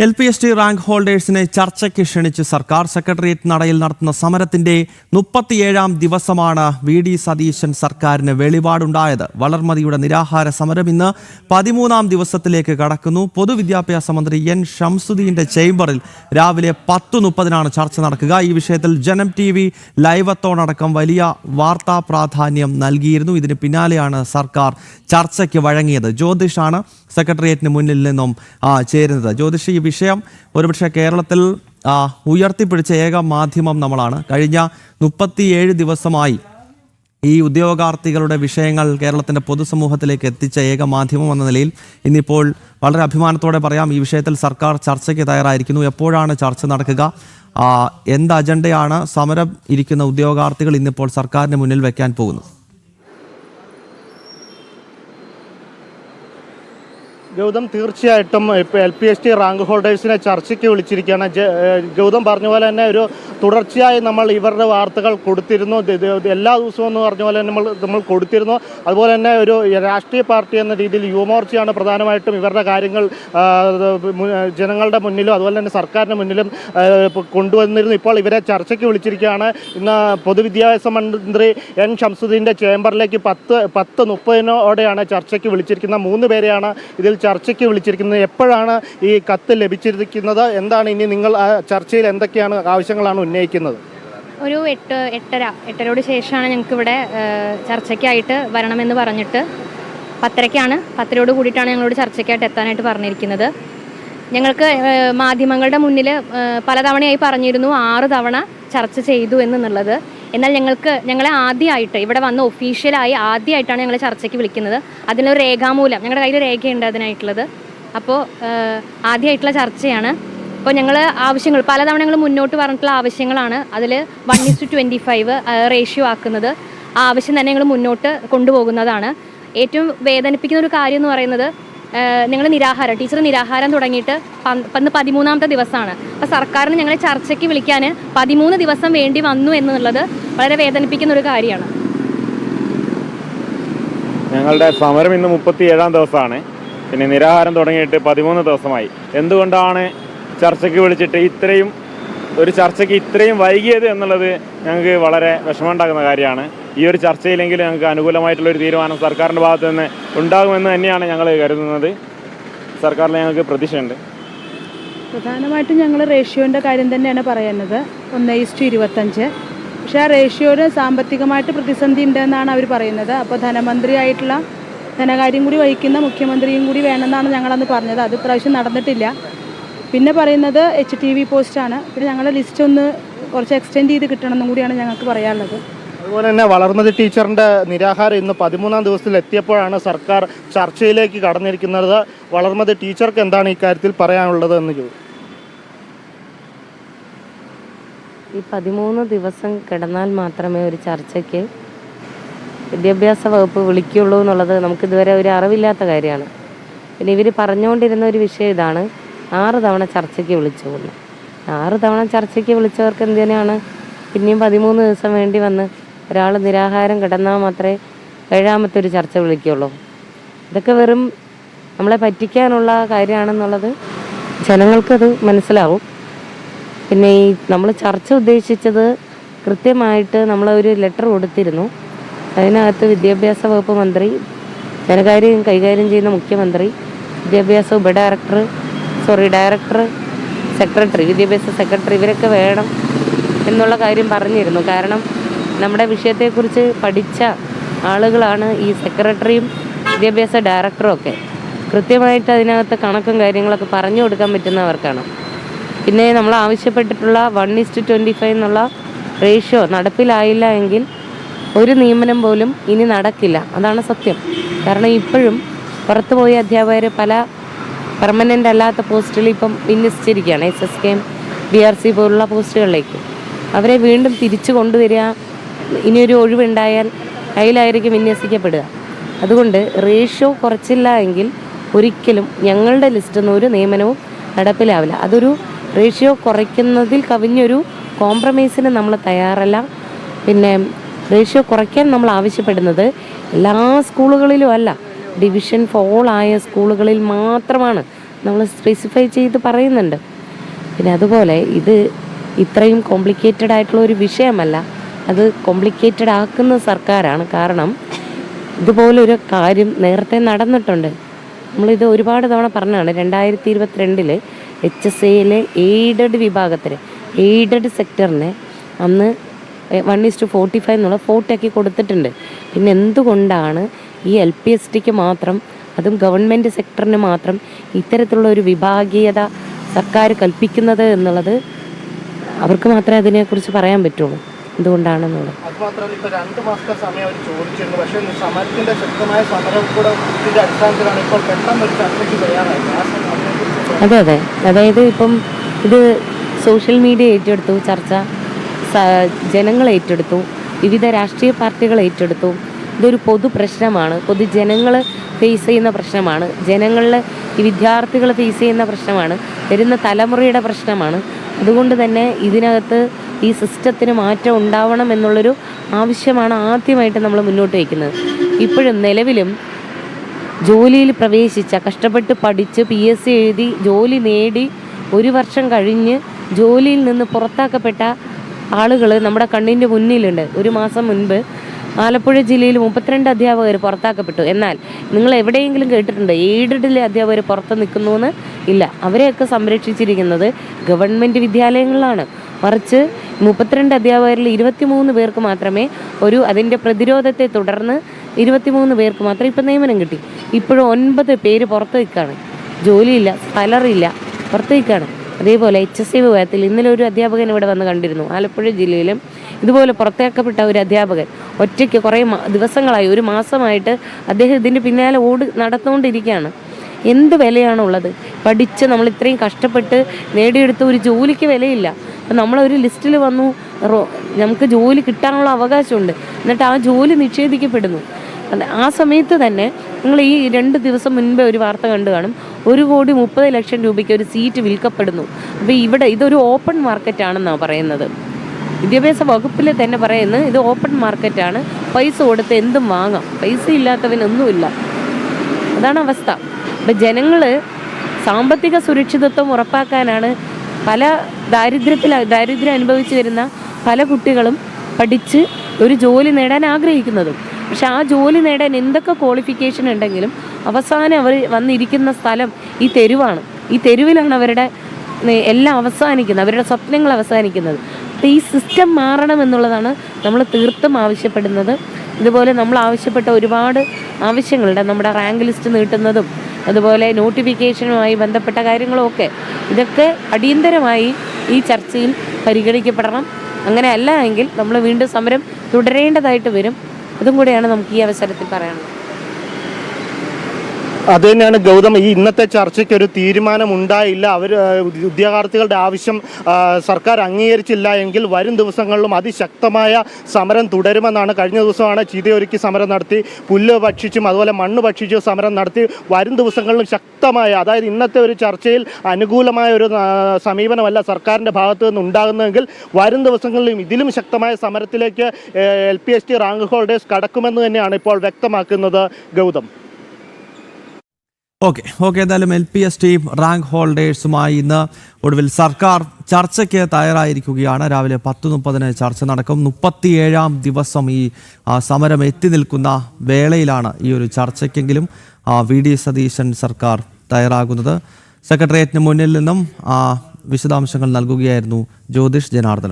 LPST rank ഹോൾഡേഴ്സിനെ ചർച്ചയ്ക്ക് ക്ഷണിച്ച് സർക്കാർ secretariat നടയിൽ നടത്തുന്ന സമരത്തിന്റെ 37ാം ദിവസമാണ് VD സതീശൻ സർക്കാരിന് വെളിപാടുണ്ടായത്. വളർമതിയുടെ നിരാഹാര സമരം ഇന്ന് 13ാം ദിവസത്തിലേക്ക് കടക്കുന്നു. പൊതുവിദ്യാഭ്യാസ മന്ത്രി N ഷംസുദ്ദീന്റെ ചേംബറിൽ രാവിലെ 10:30 ചർച്ച നടക്കുക. ഈ വിഷയത്തിൽ ജനം TV ലൈവത്തോടക്കം വലിയ വാർത്താ പ്രാധാന്യം നൽകിയിരുന്നു. ഇതിന് പിന്നാലെയാണ് സർക്കാർ ചർച്ചയ്ക്ക് വഴങ്ങിയത്. ജ്യോതിഷാണ് സെക്രട്ടേറിയറ്റിന് മുന്നിൽ നിന്നും ചേരുന്നത്. ജ്യോതിഷ്, ഈ വിഷയം ഒരുപക്ഷെ കേരളത്തിൽ ഉയർത്തിപ്പിടിച്ച ഏക മാധ്യമം നമ്മളാണ്. കഴിഞ്ഞ 37 ദിവസമായി ഈ ഉദ്യോഗാർത്ഥികളുടെ വിഷയങ്ങൾ കേരളത്തിൻ്റെ പൊതുസമൂഹത്തിലേക്ക് എത്തിച്ച ഏക മാധ്യമം എന്ന നിലയിൽ ഇന്നിപ്പോൾ വളരെ അഭിമാനത്തോടെ പറയാം, ഈ വിഷയത്തിൽ സർക്കാർ ചർച്ചയ്ക്ക് തയ്യാറായിരിക്കുന്നു. എപ്പോഴാണ് ചർച്ച നടക്കുക? എന്ത് അജണ്ടയാണ് സമരം ഇരിക്കുന്ന ഉദ്യോഗാർത്ഥികൾ ഇന്നിപ്പോൾ സർക്കാരിന് മുന്നിൽ വയ്ക്കാൻ പോകുന്നത്? ഗൗതം, തീർച്ചയായിട്ടും ഇപ്പോൾ LPST റാങ്ക് ഹോൾഡേഴ്സിനെ ചർച്ചയ്ക്ക് വിളിച്ചിരിക്കുകയാണ്. ഗൗതം പറഞ്ഞ പോലെ തന്നെ ഒരു തുടർച്ചയായി നമ്മൾ ഇവരുടെ വാർത്തകൾ കൊടുത്തിരുന്നു. എല്ലാ ദിവസവും എന്ന് പറഞ്ഞ പോലെ നമ്മൾ കൊടുത്തിരുന്നു. അതുപോലെ തന്നെ ഒരു രാഷ്ട്രീയ പാർട്ടി എന്ന രീതിയിൽ യുവമോർച്ചയാണ് പ്രധാനമായിട്ടും ഇവരുടെ കാര്യങ്ങൾ ജനങ്ങളുടെ മുന്നിലും അതുപോലെ തന്നെ സർക്കാരിന് മുന്നിലും കൊണ്ടുവന്നിരുന്നു. ഇപ്പോൾ ഇവരെ ചർച്ചയ്ക്ക് വിളിച്ചിരിക്കുകയാണ്. ഇന്ന് പൊതുവിദ്യാഭ്യാസ മന്ത്രി N ഷംസുദ്ദീൻ്റെ ചേംബറിലേക്ക് 10:30 ചർച്ചയ്ക്ക് വിളിച്ചിരിക്കുന്നത്. 3 പേരെയാണ് ഇതിൽ ചർച്ചയ്ക്ക് വിളിച്ചിരിക്കുന്നത്. എപ്പോഴാണ് ഈ കത്ത് ലഭിച്ചിരിക്കുന്നത്? എന്താണ് ഇനി നിങ്ങൾ ആ ചർച്ചയിൽ എന്തൊക്കെയാണ് ആവശ്യങ്ങളാണ് ഉന്നയിക്കുന്നത്? ഒരു 8:30 ശേഷമാണ് ഞങ്ങൾക്കിവിടെ ചർച്ചയ്ക്കായിട്ട് വരണമെന്ന് പറഞ്ഞിട്ട് 10:30 കൂടിയിട്ടാണ് ഞങ്ങളോട് ചർച്ചയ്ക്കായിട്ട് എത്താനായിട്ട് പറഞ്ഞിരിക്കുന്നത്. ഞങ്ങൾക്ക് മാധ്യമങ്ങളുടെ മുന്നിൽ പലതവണയായി പറഞ്ഞിരുന്നു 6 തവണ ചർച്ച ചെയ്തു എന്നുള്ളത്. എന്നാൽ ഞങ്ങളെ ആദ്യമായിട്ട് ഇവിടെ വന്ന് ഒഫീഷ്യലായി ആദ്യമായിട്ടാണ് ഞങ്ങളെ ചർച്ചയ്ക്ക് വിളിക്കുന്നത്. അതിനൊരു രേഖാമൂലം ഞങ്ങളുടെ കയ്യിൽ രേഖയുണ്ട് അതിനായിട്ടുള്ളത്. അപ്പോൾ ആദ്യമായിട്ടുള്ള ചർച്ചയാണ്. അപ്പോൾ ഞങ്ങൾ ആവശ്യങ്ങൾ പലതവണ ഞങ്ങൾ മുന്നോട്ട് പറഞ്ഞിട്ടുള്ള ആവശ്യങ്ങളാണ്. അതിൽ 1:25 റേഷ്യോ ആക്കുന്നത്, ആ ആവശ്യം തന്നെ ഞങ്ങൾ മുന്നോട്ട് കൊണ്ടുപോകുന്നതാണ്. ഏറ്റവും വേദനിപ്പിക്കുന്ന ഒരു കാര്യം എന്ന് പറയുന്നത്, ടീച്ചർ നിരാഹാരം തുടങ്ങിയിട്ട് 13ാമത്തെ ദിവസമാണ്. അപ്പോൾ സർക്കാരിന് ഞങ്ങളെ ചർച്ചയ്ക്ക് വിളിക്കാൻ 13 ദിവസം വേണ്ടി വന്നു എന്നുള്ളത് വളരെ വേദനിപ്പിക്കുന്ന ഒരു കാര്യമാണ്. ഞങ്ങളുടെ സമരം ഇന്ന് 37ാം ദിവസമാണ്. പിന്നെ നിരാഹാരം തുടങ്ങിയിട്ട് 13 ദിവസമായി. എന്തുകൊണ്ടാണ് ചർച്ചയ്ക്ക് വിളിച്ചിട്ട് ഇത്രയും വൈകിയത് എന്നുള്ളത് ഞങ്ങൾക്ക് വളരെ വിഷമമുണ്ടാക്കുന്ന കാര്യമാണ്. ഈ ഒരു ചർച്ചയിലെങ്കിലും ഞങ്ങൾക്ക് അനുകൂലമായിട്ടുള്ളൊരു തീരുമാനം സർക്കാരിൻ്റെ ഭാഗത്ത് നിന്ന് ഉണ്ടാകുമെന്ന് തന്നെയാണ് ഞങ്ങൾ കരുതുന്നത്. സർക്കാരിൽ ഞങ്ങൾക്ക് പ്രതീക്ഷയുണ്ട്. പ്രധാനമായിട്ടും ഞങ്ങൾ റേഷ്യോൻ്റെ കാര്യം തന്നെയാണ് പറയുന്നത്, 1:25. പക്ഷേ ആ റേഷ്യോയിൽ സാമ്പത്തികമായിട്ട് പ്രതിസന്ധി ഉണ്ടെന്നാണ് അവർ പറയുന്നത്. അപ്പോൾ ധനമന്ത്രിയായിട്ടുള്ള ധനകാര്യം കൂടി വഹിക്കുന്ന മുഖ്യമന്ത്രിയും കൂടി വേണമെന്നാണ് ഞങ്ങളന്ന് പറഞ്ഞത്. അത് പ്രാവശ്യം നടന്നിട്ടില്ല. പിന്നെ പറയുന്നത് HTV പോസ്റ്റാണ്. പിന്നെ ഞങ്ങളുടെ ലിസ്റ്റ് ഒന്ന് കുറച്ച് എക്സ്റ്റെൻഡ് ചെയ്ത് കിട്ടണമെന്നും കൂടിയാണ് ഞങ്ങൾക്ക് പറയാനുള്ളത്. അതുപോലെ തന്നെ വളർമതി ടീച്ചറിൻ്റെ നിരാഹാരം ഇന്ന് 13ാം ദിവസത്തിൽ എത്തിയപ്പോഴാണ് സർക്കാർ ചർച്ചയിലേക്ക് കടന്നിരിക്കുന്നത്. വളർമതി ടീച്ചർക്ക് എന്താണ് ഇക്കാര്യത്തിൽ പറയാനുള്ളത് എന്ന് ചോദിച്ചു. ഈ 13 ദിവസം കിടന്നാൽ മാത്രമേ ഒരു ചർച്ചയ്ക്ക് വിദ്യാഭ്യാസ വകുപ്പ് വിളിക്കുള്ളൂ എന്നുള്ളത് നമുക്കിതുവരെ ഒരു അറിവില്ലാത്ത കാര്യമാണ്. പിന്നെ ഇവർ പറഞ്ഞുകൊണ്ടിരുന്ന ഒരു വിഷയം ഇതാണ്, 6 തവണ ചർച്ചയ്ക്ക് വിളിച്ചു പോകുന്നു. 6 തവണ ചർച്ചയ്ക്ക് വിളിച്ചവർക്ക് എന്തിനാണ് പിന്നെയും 13 ദിവസം വേണ്ടി വന്ന് ഒരാൾ നിരാഹാരം കിടന്നാൽ മാത്രമേ 7ാമത്തെ ഒരു ചർച്ച വിളിക്കുള്ളൂ? ഇതൊക്കെ വെറും നമ്മളെ പറ്റിക്കാനുള്ള കാര്യമാണെന്നുള്ളത് ജനങ്ങൾക്കത് മനസ്സിലാവും. പിന്നെ ഈ നമ്മൾ ചർച്ച ഉദ്ദേശിച്ചത് കൃത്യമായിട്ട് നമ്മളൊരു ലെറ്റർ കൊടുത്തിരുന്നു. അതിനകത്ത് വിദ്യാഭ്യാസ വകുപ്പ് മന്ത്രി, ധനകാര്യം കൈകാര്യം ചെയ്യുന്ന മുഖ്യമന്ത്രി, വിദ്യാഭ്യാസ ഡയറക്ടർ, സെക്രട്ടറി, വിദ്യാഭ്യാസ സെക്രട്ടറി ഇവരൊക്കെ വേണം എന്നുള്ള കാര്യം പറഞ്ഞിരുന്നു. കാരണം നമ്മുടെ വിഷയത്തെക്കുറിച്ച് പഠിച്ച ആളുകളാണ് ഈ സെക്രട്ടറിയും വിദ്യാഭ്യാസ ഡയറക്ടറും ഒക്കെ. കൃത്യമായിട്ട് അതിനകത്ത് കണക്കും കാര്യങ്ങളൊക്കെ പറഞ്ഞു കൊടുക്കാൻ പറ്റുന്നവർക്കാണ്. പിന്നെ നമ്മൾ ആവശ്യപ്പെട്ടിട്ടുള്ള 1:25 എന്നുള്ള റേഷ്യോ നടപ്പിലായില്ല എങ്കിൽ ഒരു നിയമനം പോലും ഇനി നടക്കില്ല. അതാണ് സത്യം. കാരണം ഇപ്പോഴും പുറത്തുപോയ അധ്യാപകർ പല പെർമനൻ്റ് അല്ലാത്ത പോസ്റ്റുകൾ ഇപ്പം വിന്യസിച്ചിരിക്കുകയാണ്. SSKM, BRC പോലുള്ള പോസ്റ്റുകളിലേക്ക് അവരെ വീണ്ടും തിരിച്ചു കൊണ്ടുവരിക. ഇനിയൊരു ഒഴിവുണ്ടായാൽ അതിലായിരിക്കും വിന്യസിക്കപ്പെടുക. അതുകൊണ്ട് റേഷ്യോ കുറച്ചില്ല എങ്കിൽ ഒരിക്കലും ഞങ്ങളുടെ ലിസ്റ്റിൽ നിന്ന് ഒരു നിയമനവും നടപ്പിലാവില്ല. അതൊരു റേഷ്യോ കുറയ്ക്കുന്നതിൽ കവിഞ്ഞൊരു കോംപ്രമൈസിന് നമ്മൾ തയ്യാറല്ല. പിന്നെ റേഷ്യോ കുറയ്ക്കാൻ നമ്മൾ ആവശ്യപ്പെടുന്നത് എല്ലാ സ്കൂളുകളിലും അല്ല, ഡിവിഷൻ ഫോൾ ആയ സ്കൂളുകളിൽ മാത്രമാണ് നമ്മൾ സ്പെസിഫൈ ചെയ്ത് പറയുന്നുണ്ട്. പിന്നെ അതുപോലെ ഇത് ഇത്രയും കോംപ്ലിക്കേറ്റഡ് ആയിട്ടുള്ള ഒരു വിഷയമല്ല, അത് കോംപ്ലിക്കേറ്റഡ് ആക്കുന്ന സർക്കാരാണ്. കാരണം ഇതുപോലൊരു കാര്യം നേരത്തെ നടന്നിട്ടുണ്ട്. നമ്മളിത് ഒരുപാട് തവണ പറഞ്ഞാണ്. 2022 HSAയിലെ എയ്ഡഡ് വിഭാഗത്തിന്, എയ്ഡഡ് സെക്ടറിനെ അന്ന് 1:45 എന്നുള്ള 40 ആക്കി കൊടുത്തിട്ടുണ്ട്. പിന്നെ എന്തുകൊണ്ടാണ് ഈ LPSTക്ക് മാത്രം, അതും ഗവൺമെൻറ് സെക്ടറിന് മാത്രം ഇത്തരത്തിലുള്ള ഒരു വിഭാഗീയത സർക്കാർ കൽപ്പിക്കുന്നത് എന്നുള്ളത് അവർക്ക് മാത്രമേ അതിനെക്കുറിച്ച് പറയാൻ പറ്റുള്ളൂ. എന്തുകൊണ്ടാണെന്നുള്ളത്. അതുമാത്രമല്ല, ഇപ്പോൾ 2 മാസത്തെ സമയം അവർ ചോദിച്ചിരുന്നു. പക്ഷേ സമരത്തിൻ്റെ ശക്തമായ സമരം കൂടെ ഇതിൻ്റെ അടിസ്ഥാനത്തിലാണ് ഇപ്പോൾ പെട്ടെന്ന് ഒരു ചർച്ചയ്ക്ക് തയ്യാറായത്. അതെ അതെ, അതായത് ഇപ്പം ഇത് സോഷ്യൽ മീഡിയ ഏറ്റെടുത്തു, ചർച്ച ജനങ്ങൾ ഏറ്റെടുത്തു, വിവിധ രാഷ്ട്രീയ പാർട്ടികൾ ഏറ്റെടുത്തു. ഇതൊരു പൊതു പ്രശ്നമാണ്, പൊതുജനങ്ങൾ ഫേസ് ചെയ്യുന്ന പ്രശ്നമാണ്, ജനങ്ങളിൽ ഈ വിദ്യാർത്ഥികൾ ഫേസ് ചെയ്യുന്ന പ്രശ്നമാണ്, വരുന്ന തലമുറയുടെ പ്രശ്നമാണ്. അതുകൊണ്ട് തന്നെ ഇതിനകത്ത് ഈ സിസ്റ്റത്തിന് മാറ്റം ഉണ്ടാവണം എന്നുള്ളൊരു ആവശ്യമാണ് ആദ്യമായിട്ട് നമ്മൾ മുന്നോട്ട് വയ്ക്കുന്നത്. ഇപ്പോഴും നിലവിലും ജോലിയിൽ പ്രവേശിച്ച, കഷ്ടപ്പെട്ട് പഠിച്ച് PSC എഴുതി ജോലി നേടി 1 വർഷം കഴിഞ്ഞ് ജോലിയിൽ നിന്ന് പുറത്താക്കപ്പെട്ട ആളുകൾ നമ്മുടെ കണ്ണിൻ്റെ മുന്നിലുണ്ട്. 1 മാസം മുൻപ് ആലപ്പുഴ ജില്ലയിൽ 32 അധ്യാപകർ പുറത്താക്കപ്പെട്ടു. എന്നാൽ നിങ്ങൾ എവിടെയെങ്കിലും കേട്ടിട്ടുണ്ട് എയ്ഡഡിലെ അധ്യാപകർ പുറത്ത് നിൽക്കുന്നുവെന്ന്? ഇല്ല. അവരെയൊക്കെ സംരക്ഷിച്ചിരിക്കുന്നത് ഗവൺമെൻറ് വിദ്യാലയങ്ങളിലാണ്. മറിച്ച് 32 അധ്യാപകരിൽ 23 പേർക്ക് മാത്രമേ അതിൻ്റെ പ്രതിരോധത്തെ തുടർന്ന് 23 പേർക്ക് മാത്രം ഇപ്പം നിയമനം കിട്ടി. ഇപ്പോഴും 9 പേര് പുറത്ത് നിൽക്കുകയാണ്, ജോലിയില്ല, സാലറിയില്ല, പുറത്ത് നിൽക്കുകയാണ്. അതേപോലെ HSA വിഭാഗത്തിൽ ഇന്നലെ ഒരു അധ്യാപകൻ ഇവിടെ വന്ന് കണ്ടിരുന്നു. ആലപ്പുഴ ജില്ലയിലും ഇതുപോലെ പുറത്താക്കപ്പെട്ട ഒരു അധ്യാപകൻ ഒറ്റയ്ക്ക് കുറേ ദിവസങ്ങളായി, 1 മാസമായിട്ട് അദ്ദേഹം ഇതിൻ്റെ പിന്നാലെ നടന്നുകൊണ്ടിരിക്കുകയാണ്. എന്ത് വിലയാണുള്ളത്? പഠിച്ച് നമ്മൾ ഇത്രയും കഷ്ടപ്പെട്ട് നേടിയെടുത്ത ഒരു ജോലിക്ക് വിലയില്ല. അപ്പം നമ്മളൊരു ലിസ്റ്റിൽ വന്നു, നമുക്ക് ജോലി കിട്ടാനുള്ള അവകാശമുണ്ട്, എന്നിട്ട് ആ ജോലി നിഷേധിക്കപ്പെടുന്നു. ആ സമയത്ത് തന്നെ നിങ്ങൾ ഈ 2 ദിവസം മുൻപേ ഒരു വാർത്ത കണ്ടു കാണും, 1,30,00,000 രൂപയ്ക്ക് ഒരു സീറ്റ് വിൽക്കപ്പെടുന്നു. അപ്പോൾ ഇതൊരു ഓപ്പൺ മാർക്കറ്റാണെന്നാണ് പറയുന്നത്. വിദ്യാഭ്യാസ വകുപ്പിൽ തന്നെ പറയുന്നത് ഇത് ഓപ്പൺ മാർക്കറ്റാണ്, പൈസ കൊടുത്ത് എന്തും വാങ്ങാം, പൈസ ഇല്ലാത്തവനൊന്നുമില്ല. അതാണ് അവസ്ഥ. അപ്പം ജനങ്ങൾ സാമ്പത്തിക സുരക്ഷിതത്വം ഉറപ്പാക്കാനാണ് പല ദാരിദ്ര്യം അനുഭവിച്ചു വരുന്ന പല കുട്ടികളും പഠിച്ച് ഒരു ജോലി നേടാൻ ആഗ്രഹിക്കുന്നതും. പക്ഷെ ആ ജോലി നേടാൻ എന്തൊക്കെ ക്വാളിഫിക്കേഷൻ ഉണ്ടെങ്കിലും അവസാനം അവർ വന്നിരിക്കുന്ന സ്ഥലം ഈ തെരുവാണ്. ഈ തെരുവിലാണ് അവരുടെ എല്ലാം അവസാനിക്കുന്നത്, അവരുടെ സ്വപ്നങ്ങൾ അവസാനിക്കുന്നത്. അപ്പോൾ ഈ സിസ്റ്റം മാറണമെന്നുള്ളതാണ് നമ്മൾ തീർത്തും ആവശ്യപ്പെടുന്നത്. ഇതുപോലെ നമ്മൾ ആവശ്യപ്പെട്ട ഒരുപാട് ആവശ്യങ്ങളുണ്ട്. നമ്മുടെ റാങ്ക് ലിസ്റ്റ് നീട്ടുന്നതും അതുപോലെ നോട്ടിഫിക്കേഷനുമായി ബന്ധപ്പെട്ട കാര്യങ്ങളുമൊക്കെ, ഇതൊക്കെ അടിയന്തരമായി ഈ ചർച്ചയിൽ പരിഗണിക്കപ്പെടണം. അങ്ങനെ അല്ല എങ്കിൽ നമ്മൾ വീണ്ടും സമരം തുടരേണ്ടതായിട്ട് വരും. അതും കൂടെയാണ് നമുക്ക് ഈ അവസരത്തിൽ പറയാനുള്ളത്. അത് തന്നെയാണ് ഗൗതം, ഈ ഇന്നത്തെ ചർച്ചയ്ക്ക് ഒരു തീരുമാനം ഉണ്ടായില്ല. ഉദ്യോഗാർത്ഥികളുടെ ആവശ്യം സർക്കാർ അംഗീകരിച്ചില്ല എങ്കിൽ വരും ദിവസങ്ങളിലും അതിശക്തമായ സമരം തുടരുമെന്നാണ്. കഴിഞ്ഞ ദിവസമാണ് ചീതയൊരുക്കി സമരം നടത്തി, പുല്ല് ഭക്ഷിച്ചും അതുപോലെ മണ്ണ് ഭക്ഷിച്ചും സമരം നടത്തി. വരും ദിവസങ്ങളിലും ശക്തമായ, അതായത് ഇന്നത്തെ ഒരു ചർച്ചയിൽ അനുകൂലമായ ഒരു സമീപനമല്ല സർക്കാരിൻ്റെ ഭാഗത്തു നിന്ന് ഉണ്ടാകുന്നതെങ്കിൽ വരും ദിവസങ്ങളിലും ഇതിലും ശക്തമായ സമരത്തിലേക്ക് LPST റാങ്ക് ഹോൾഡേഴ്സ് കടക്കുമെന്ന് തന്നെയാണ് ഇപ്പോൾ വ്യക്തമാക്കുന്നത് ഗൗതം. ഓക്കെ എന്തായാലും LPST റാങ്ക് ഹോൾഡേഴ്സുമായി ഇന്ന് ഒടുവിൽ സർക്കാർ ചർച്ചയ്ക്ക് തയ്യാറായിരിക്കുകയാണ്. രാവിലെ 10:30 ചർച്ച നടക്കും. 37ാം ദിവസം ഈ സമരം എത്തി നിൽക്കുന്ന വേളയിലാണ് ഈ ഒരു ചർച്ചയ്ക്കെങ്കിലും VD സതീശൻ സർക്കാർ തയ്യാറാകുന്നത്. സെക്രട്ടേറിയറ്റിന് മുന്നിൽ നിന്നും വിശദാംശങ്ങൾ നൽകുകയായിരുന്നു ജ്യോതിഷ് ജനാർദ്ദനൻ.